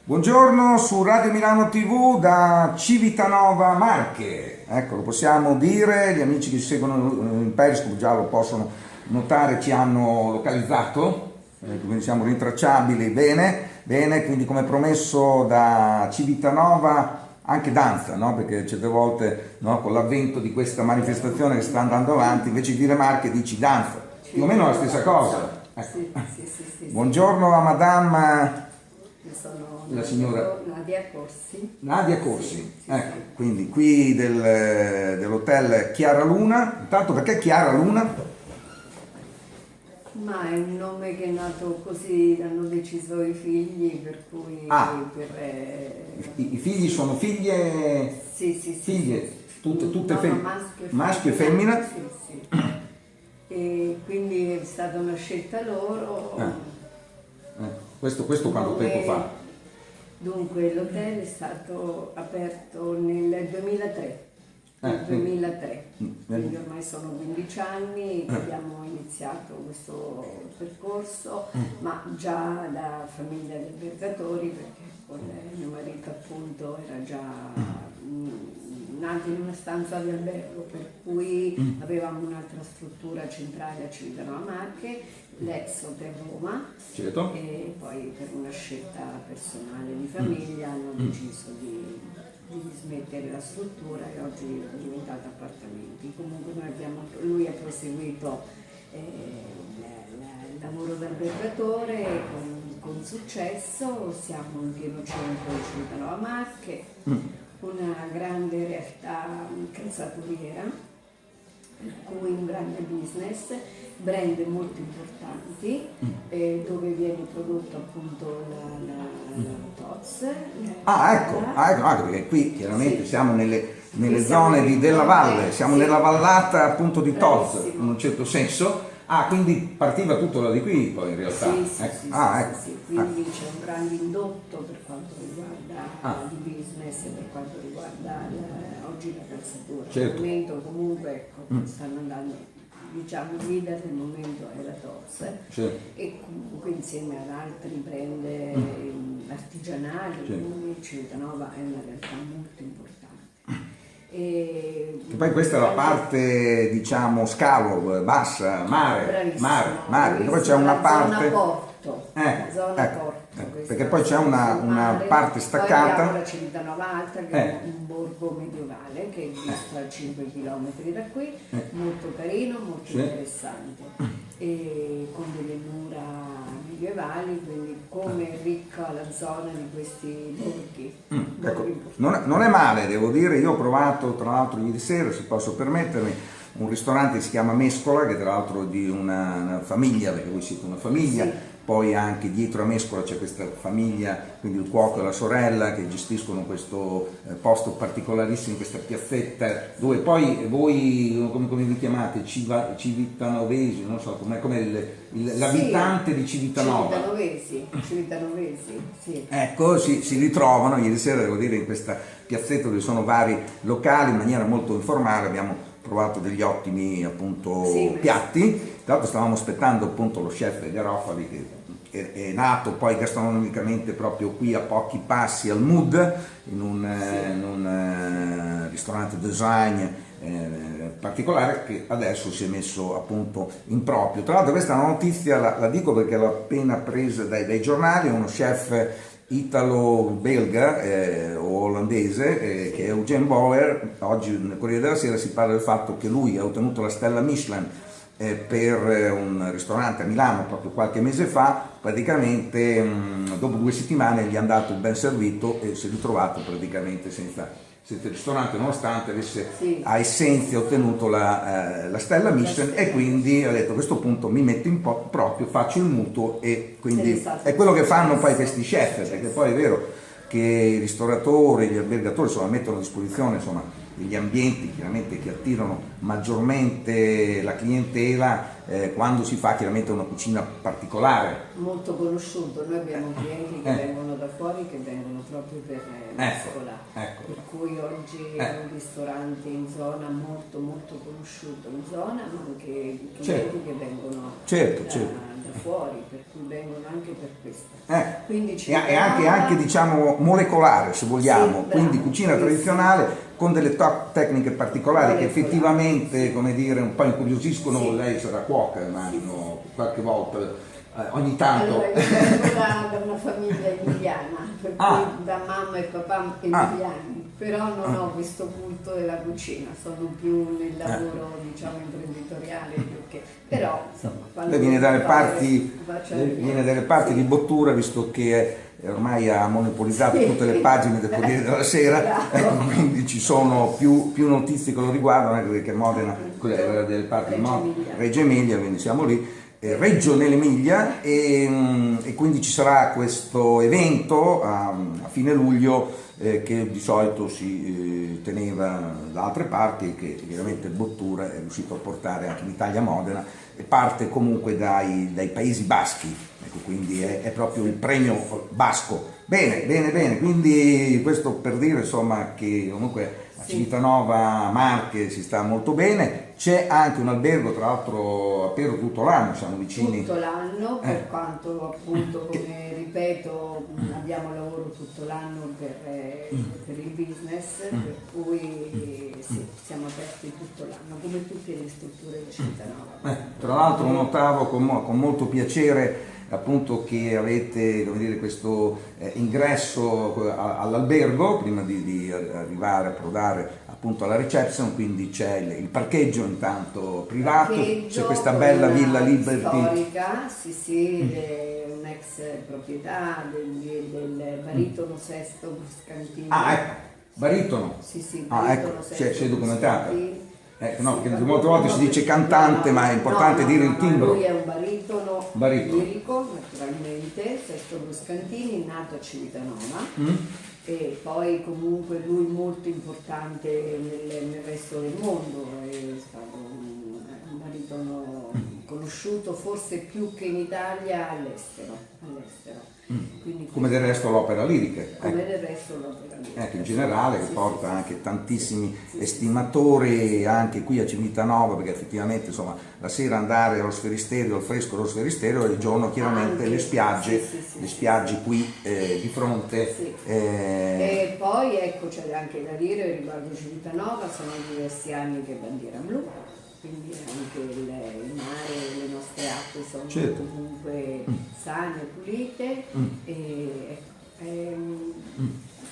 Buongiorno su Radio Milano TV da Civitanova Marche. Ecco, lo possiamo dire, gli amici che ci seguono in Periscope già lo possono notare, ci hanno localizzato, quindi siamo rintracciabili bene, quindi come promesso da Civitanova anche danza, no? Perché certe volte, no, con l'avvento di questa manifestazione che sta andando avanti, invece di dire Marche dici danza, più o meno la stessa cosa. Ecco. Sì. Buongiorno a Madame. Sono La signora Nadia Corsi. Nadia Corsi, ecco, quindi qui dell'hotel Chiara Luna. Intanto perché Chiara Luna? Ma è un nome che è nato così, hanno deciso i figli, per cui... I figli sono figlie? Sì. Figlie, tutte no, femmine? Maschio e femmina? Sì. E quindi è stata una scelta loro. Questo quanto tempo fa? Dunque l'hotel è stato aperto nel 2003. Nel 2003, quindi ormai sono 15 anni che abbiamo iniziato questo percorso, ma già da famiglia di albergatori, perché con mio marito appunto era già nato in una stanza di albergo, per cui avevamo un'altra struttura centrale a Civitanova Marche, l'ex Hotel Roma, certo. E poi per una scelta personale di famiglia hanno deciso di smettere la struttura e oggi è diventata appartamenti. Comunque lui ha proseguito il lavoro da albergatore con successo, siamo in pieno centro di Civitanova Marche, una grande realtà calzaturiera, per cui un grande business, brand molto importanti, dove viene prodotto appunto la TOZ. Ecco, perché qui chiaramente siamo nelle zone siamo della valle, siamo nella vallata appunto di Toz, Bravissimo. in un certo senso. Quindi partiva tutto da di qui poi in realtà. Sì. Quindi c'è un grande indotto per quanto riguarda il business e per quanto riguarda oggi la calzatura. Certo. Al momento comunque stanno andando, diciamo, leader del momento è la TOZ, Certo. e comunque insieme ad altri brand artigianali, quindi Civitanova è una realtà molto importante. Che poi questa è la parte, diciamo, scalo, bassa, mare, perché poi c'è una parte... Zona porto, perché poi c'è una parte staccata. Poi abbiamo la Civitanova Alta, che è un borgo medievale che è visto a 5 km da qui, molto carino, molto interessante, e con delle mura medievali, quindi come è ricca la zona di questi borghi. Ecco, non è male, devo dire. Io ho provato tra l'altro ieri sera, se posso permettermi, un ristorante che si chiama Mescola, che tra l'altro è di una famiglia, perché voi siete una famiglia. Sì. Poi anche dietro a Mescola c'è questa famiglia, quindi il cuoco e la sorella, che gestiscono questo posto particolarissimo, questa piazzetta, dove poi voi, come vi chiamate, civitanovesi, non so, come l'abitante di Civitanova. Civitanovesi, sì. Ecco, si ritrovano, ieri sera devo dire, in questa piazzetta dove sono vari locali, in maniera molto informale, abbiamo provato degli ottimi appunto piatti. Tra l'altro stavamo aspettando appunto lo chef Garofali, che è nato poi gastronomicamente proprio qui a pochi passi al Mood, in un ristorante design particolare, che adesso si è messo appunto in proprio. Tra l'altro questa è una notizia, la dico perché l'ho appena presa dai giornali, uno chef italo-belga o olandese, che è Eugene Bauer. Oggi nel Corriere della Sera si parla del fatto che lui ha ottenuto la stella Michelin per un ristorante a Milano proprio qualche mese fa. Praticamente dopo 2 settimane gli hanno dato il ben servito e si è ritrovato praticamente senza il ristorante, nonostante avesse a Essenza ottenuto la stella Michelin, e quindi ha detto: a questo punto mi metto in proprio, faccio il mutuo, e quindi è quello che fanno poi questi chef, perché poi è vero che i ristoratori, gli albergatori, insomma, mettono a disposizione, insomma, degli ambienti chiaramente che attirano maggiormente la clientela quando si fa chiaramente una cucina particolare. Molto conosciuto, noi abbiamo clienti che vengono da fuori, che vengono proprio per mescola, ecco. per cui oggi è un ristorante in zona molto molto conosciuto in zona, ma anche clienti che vengono da fuori, per cui vengono anche per questo. Quindi e anche diciamo molecolare, se vogliamo, sì, quindi cucina tradizionale con delle tecniche particolari che effettivamente, come dire, un po' incuriosiscono. Sì. Lei sarà cuoca, immagino, qualche volta, ogni tanto. Allora, io vengo da una famiglia emiliana, per cui da mamma e papà emiliani, però non ho questo culto della cucina, sono più nel lavoro diciamo imprenditoriale più che... però insomma quando lei viene dalle parti di Bottura, visto che ormai ha monopolizzato tutte le pagine del Corriere della Sera, quindi ci sono più notizie che lo riguardano, anche perché Modena era delle parti di Reggio Emilia, quindi siamo lì. Reggio nell'Emilia e quindi ci sarà questo evento a fine luglio che di solito si teneva da altre parti e che chiaramente Bottura è riuscito a portare anche in Italia a Modena e parte comunque dai Paesi Baschi, ecco, quindi è proprio il premio basco. Bene, quindi questo per dire insomma che comunque a Civitanova Marche si sta molto bene. C'è anche un albergo, tra l'altro aperto tutto l'anno, siamo vicini. Tutto l'anno, per quanto appunto, come ripeto, abbiamo lavoro tutto l'anno per il business, per cui sì, siamo aperti tutto l'anno, come tutte le strutture di Civitanova. Tra l'altro notavo con molto piacere appunto che avete, come dire, questo ingresso all'albergo prima di arrivare a approdare appunto alla reception, quindi c'è il parcheggio intanto privato, c'è questa bella Villa Liberty storica, sì, un'ex proprietà del baritono Sesto Bruscantini. ecco, baritono. Sì, ecco, c'è documentata. No, perché sì, molte volte si dice cantante, ma è importante dire il timbro. Lui è un baritono lirico, naturalmente, Sesto Bruscantini, nato a Civitanova. E poi comunque lui molto importante nel resto del mondo, è stato un baritono conosciuto forse più che in Italia all'estero. Quindi come del resto l'opera lirica. Come del resto l'opera lirica. In generale, che porta anche tantissimi estimatori anche qui a Civitanova, perché effettivamente insomma la sera andare allo Sferisterio, al fresco dello Sferisterio, e il giorno chiaramente le spiagge qui di fronte. E poi ecco c'è anche da dire riguardo Civitanova, sono diversi anni che bandiera blu, quindi anche il mare, le nostre acque sono comunque sane, pulite e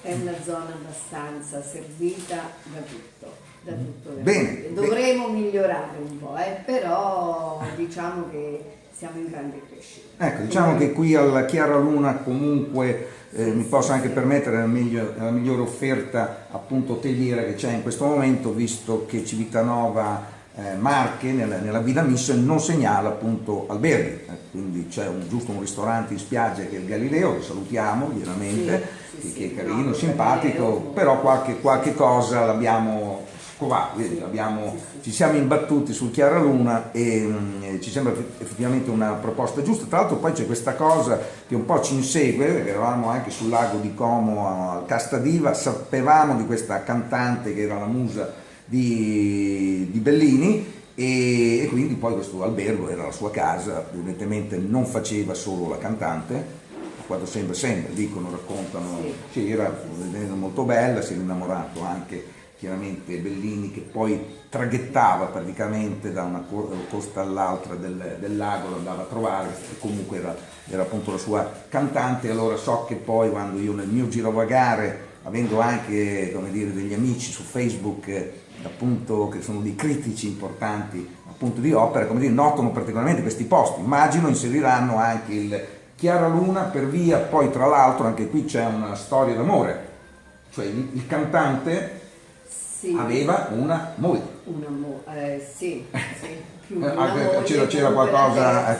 è una zona abbastanza servita da tutto. Bene. Dovremo migliorare un po', però diciamo che siamo in grande crescita. Ecco, diciamo che qui alla Chiara Luna comunque mi posso anche permettere la migliore offerta appunto hoteliera che c'è in questo momento, visto che Civitanova Marche nella Villa Mission non segnala appunto alberghi, quindi c'è giusto un ristorante in spiaggia che è il Galileo, che salutiamo chiaramente, che è carino, simpatico, però qualche cosa l'abbiamo scovato, ci siamo imbattuti sul Chiara Luna e ci sembra effettivamente una proposta giusta. Tra l'altro poi c'è questa cosa che un po' ci insegue, perché eravamo anche sul lago di Como al Castadiva, sapevamo di questa cantante che era la musa di Bellini e quindi poi questo albergo era la sua casa, evidentemente non faceva solo la cantante, quando sempre dicono, raccontano, era molto bella, si è innamorato anche chiaramente Bellini, che poi traghettava praticamente da una costa all'altra del lago, lo andava a trovare, e comunque era appunto la sua cantante. Allora so che poi quando io nel mio girovagare, avendo anche, come dire, degli amici su Facebook appunto che sono dei critici importanti appunto di opera, come dire, notano particolarmente questi posti, immagino inseriranno anche il Chiara Luna per via, poi tra l'altro anche qui c'è una storia d'amore, cioè il cantante aveva una moglie. Più una moglie, c'era qualcosa.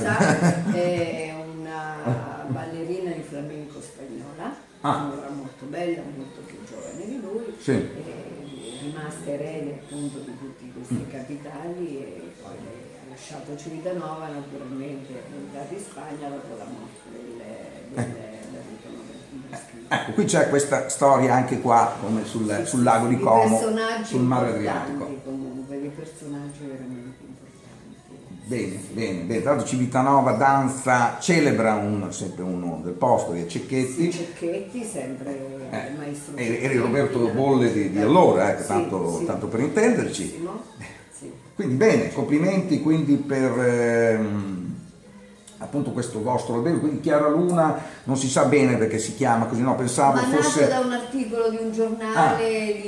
È una ballerina di flamenco spagnola, una molto bella, molto più giovane di lui. rimasta erede appunto di tutti questi capitali e poi lei ha lasciato Civitanova, naturalmente è andata in Spagna dopo la morte dell'Enrico IX. Ecco, qui c'è questa storia anche qua, come sul lago di Como, sul mare Adriatico. Comunque, dei personaggi veramente importanti. Bene, bene, bene. Tra l'altro Civitanova Danza celebra sempre uno del posto, che è Cecchetti. Sì, Cecchetti, sempre il maestro Eri Roberto Bolle di allora, sì, tanto per intenderci. Sì. Quindi bene, complimenti quindi per appunto questo vostro albergo, quindi Chiara Luna non si sa bene perché si chiama così, no, pensavo Ma fosse... nato da un articolo di un giornale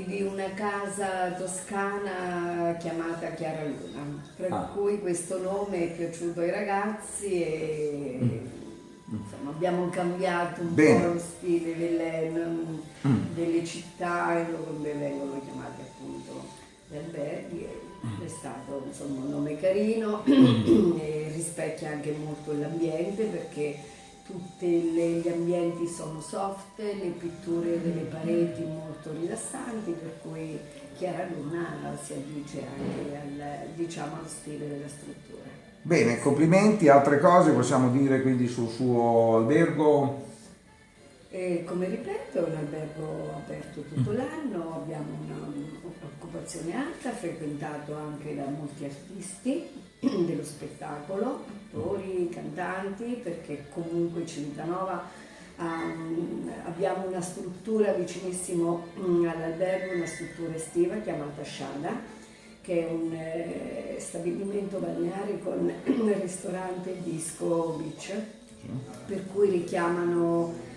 di una casa toscana chiamata Chiara Luna, per cui questo nome è piaciuto ai ragazzi e insomma, abbiamo cambiato un po' lo stile delle città dove vengono chiamati appunto gli alberghi. È stato insomma un nome carino e rispecchia anche molto l'ambiente perché tutti gli ambienti sono soft, le pitture delle pareti molto rilassanti, per cui Chiara Luna si addice anche allo stile della struttura. Bene, complimenti. Altre cose possiamo dire quindi sul suo albergo? Come ripeto, è un albergo aperto tutto l'anno, abbiamo un'occupazione alta, frequentato anche da molti artisti dello spettacolo, attori, cantanti, perché comunque Civitanova abbiamo una struttura vicinissimo all'albergo, una struttura estiva chiamata Sciada, che è un stabilimento balneare con ristorante, disco, beach, per cui richiamano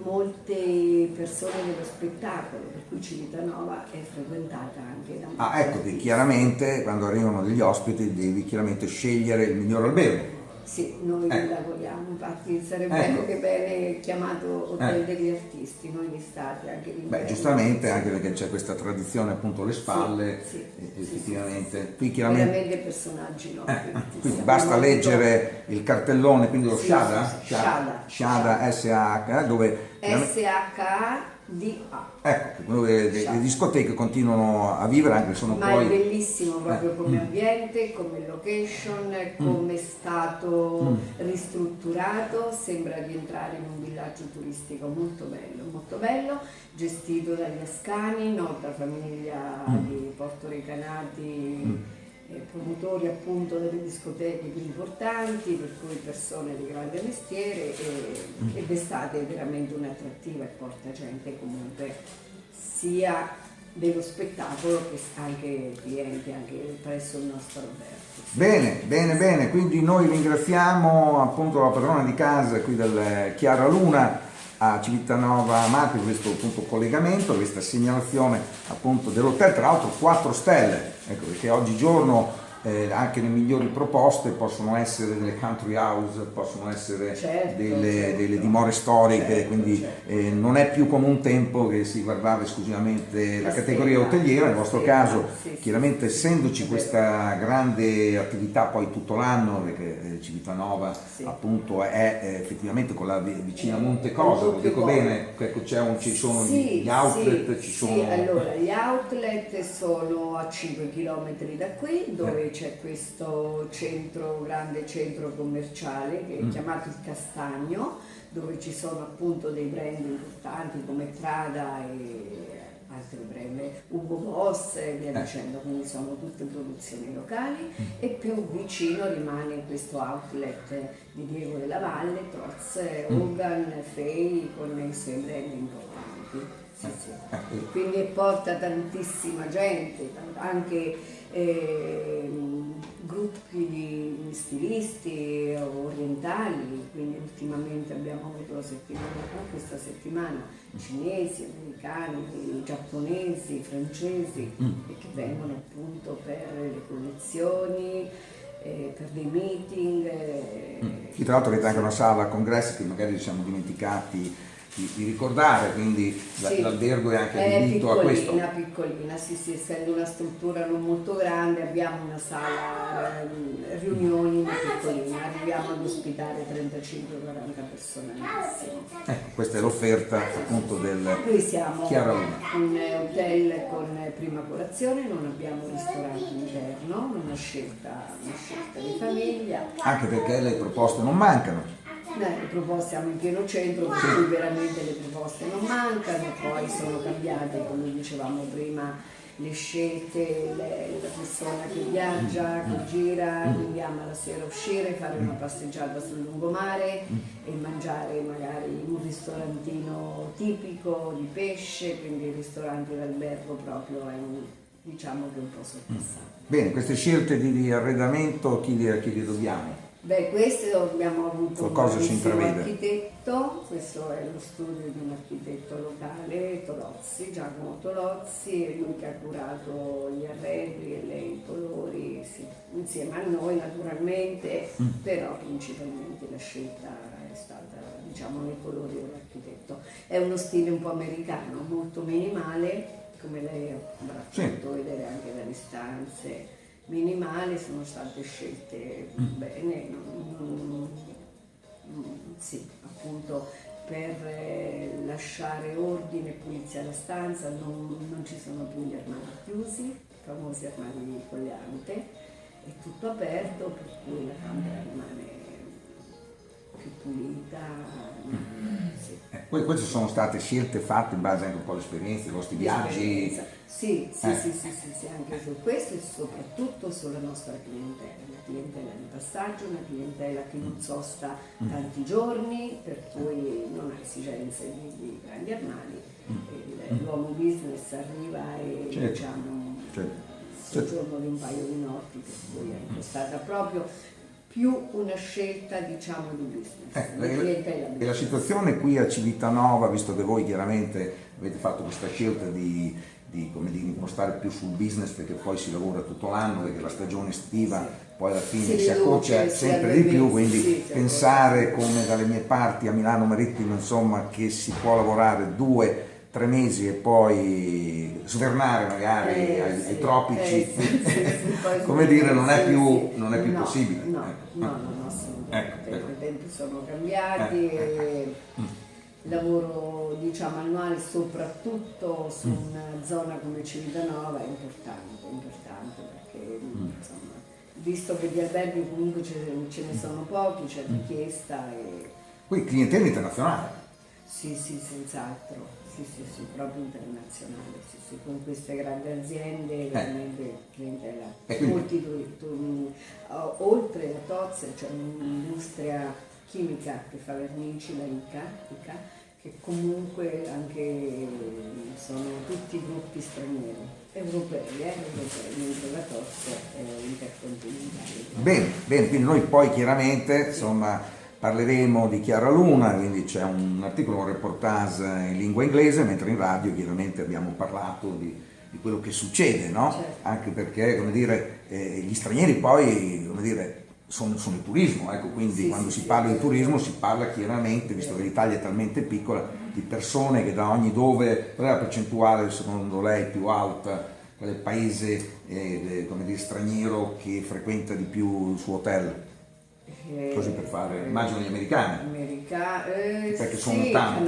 molte persone dello spettacolo, per cui Civitanova è frequentata anche da molti Ecco che chiaramente quando arrivano degli ospiti devi chiaramente scegliere il miglior albergo. Sì, noi lavoriamo, infatti sarebbe anche bene chiamato Hotel degli Artisti, noi d'estate anche di inverno. Giustamente, anche perché c'è questa tradizione appunto alle spalle, effettivamente. Qui chiaramente veramente personaggi noti. quindi basta leggere il cartellone, quindi lo Sciada? Sciada. SH, dove... SHADA. Ecco, dove le discoteche continuano a vivere anche se sono Ma poi... è bellissimo proprio come ambiente, come location, come è stato ristrutturato, sembra di entrare in un villaggio turistico molto bello, gestito dagli Ascani, nota famiglia di portoricanati, promotori appunto delle discoteche più importanti, per cui persone di grande mestiere ed estate è veramente un'attrattiva e porta gente comunque sia dello spettacolo che anche clienti anche presso il nostro albergo. Bene, quindi noi ringraziamo appunto la padrona di casa qui del Chiara Luna a Civitanova Marche per questo appunto collegamento, questa segnalazione appunto dell'hotel, tra l'altro 4 stelle, ecco, perché oggigiorno anche le migliori proposte possono essere delle country house, possono essere delle dimore storiche, quindi non è più come un tempo che si guardava esclusivamente la categoria hoteliera. Nel vostro caso chiaramente essendoci questa grande attività poi tutto l'anno, perché Civitanova appunto è effettivamente con la vicina Monte Cosa, lo dico bene, ci sono gli outlet, ci sono... Allora gli outlet sono a 5 km da qui, dove c'è questo grande centro commerciale che è chiamato il Castagno, dove ci sono appunto dei brand importanti come Prada e altri brand, Hugo Boss e via dicendo, quindi sono tutte produzioni locali, e più vicino rimane questo outlet di Diego della Valle, Troz, Hogan, Fay con i suoi brand importanti. Quindi porta tantissima gente, anche gruppi di stilisti orientali, quindi ultimamente abbiamo avuto questa settimana cinesi, americani, giapponesi, francesi che vengono appunto per le collezioni, per dei meeting. Tra l'altro avete anche una sala congressi che magari ci siamo dimenticati di ricordare, quindi Sì, l'albergo è anche è adibito a questo. piccolina, sì, essendo una struttura non molto grande, abbiamo una sala riunioni ma piccolina, arriviamo ad ospitare 35-40 persone al massimo. Ecco, questa è l'offerta appunto del Noi siamo Chiara Luna. un hotel con prima colazione, non abbiamo ristorante interno, una scelta di famiglia. Anche perché le proposte non mancano. Le proposte siamo in pieno centro, per cui veramente le proposte non mancano, poi sono cambiate, come dicevamo prima, le scelte, la persona che viaggia, che gira, quindi ama la sera uscire, fare una passeggiata sul lungomare e mangiare magari in un ristorantino tipico di pesce, quindi il ristorante d'albergo proprio è diciamo che è un po' sorpassato. Bene, queste scelte di arredamento chi le dobbiamo? Beh, questo abbiamo avuto un Qualcosa si bravissimo intravede. architetto, questo è lo studio di un architetto locale, Tolozzi, Giacomo Tolozzi, è lui che ha curato gli arredi e i colori, sì, insieme a noi naturalmente, però principalmente la scelta è stata, diciamo, nei colori dell'architetto. È uno stile un po' americano, molto minimale, come lei avrà potuto vedere anche dalle stanze. Minimali, sono state scelte bene, sì, appunto per lasciare ordine e pulizia alla stanza, non ci sono più gli armadi chiusi, i famosi armadi con le ante, è tutto aperto, per cui la camera rimane più pulita. Sì. Queste sono state scelte fatte in base anche un po' all'esperienza, ai vostri viaggi. Sì, anche su questo e soprattutto sulla nostra clientela, una clientela di passaggio, una clientela che non sosta tanti giorni, per cui non ha esigenze di grandi armadi. L'uomo business arriva e diciamo un soggiorno di un paio di notti, per cui è stata proprio più una scelta, diciamo, di business. E la situazione qui a Civitanova, visto che voi chiaramente avete fatto questa scelta di impostare più sul business, perché poi si lavora tutto l'anno, perché la stagione estiva poi alla fine si accorcia sempre di più, quindi pensare come dalle mie parti a Milano Marittimo, insomma, che si può lavorare 2-3 mesi e poi svernare magari ai tropici, come dire, non è più possibile. No, assolutamente. I tempi sono cambiati. Il lavoro, diciamo, annuale, soprattutto su una zona come Civitanova, è importante perché insomma, visto che di alberghi comunque ce ne sono pochi, c'è richiesta e... Qui clientela internazionale. Sì, senz'altro. Sì, proprio internazionale, con queste grandi aziende, veramente clientela. Oltre la Tozza c'è un'industria chimica che fa vernici, la ICA, che comunque anche sono tutti gruppi stranieri, europei, mentre la Tozza è intercontinentale. Bene, quindi noi poi chiaramente, insomma, parleremo di Chiara Luna, quindi c'è un articolo, un reportage in lingua inglese, mentre in radio chiaramente abbiamo parlato di quello che succede, no? Certo. Anche perché, come dire, gli stranieri poi, come dire, sono il turismo, ecco, quindi quando si parla di turismo si parla chiaramente, visto che l'Italia è talmente piccola, di persone che da ogni dove, qual è la percentuale secondo lei più alta, qual è il paese come dire, straniero che frequenta di più il suo hotel? Così per fare, immagino gli americani. Perché sono tanti.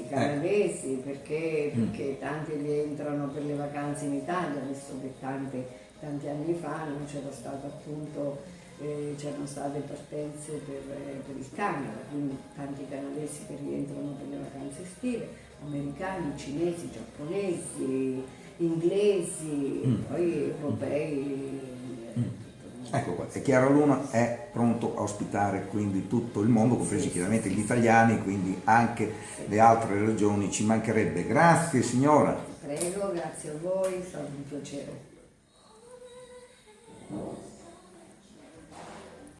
Canadesi, perché tanti rientrano per le vacanze in Italia, visto che tanti anni fa non c'era stato appunto, c'erano state partenze per il Canada, quindi tanti canadesi che rientrano per le vacanze estive, americani, cinesi, giapponesi, inglesi, poi europei. Ecco qua, e Chiara Luna è pronto a ospitare quindi tutto il mondo, compresi chiaramente gli italiani, quindi anche le altre regioni, ci mancherebbe. Grazie signora. Prego, grazie a voi, è stato un piacere.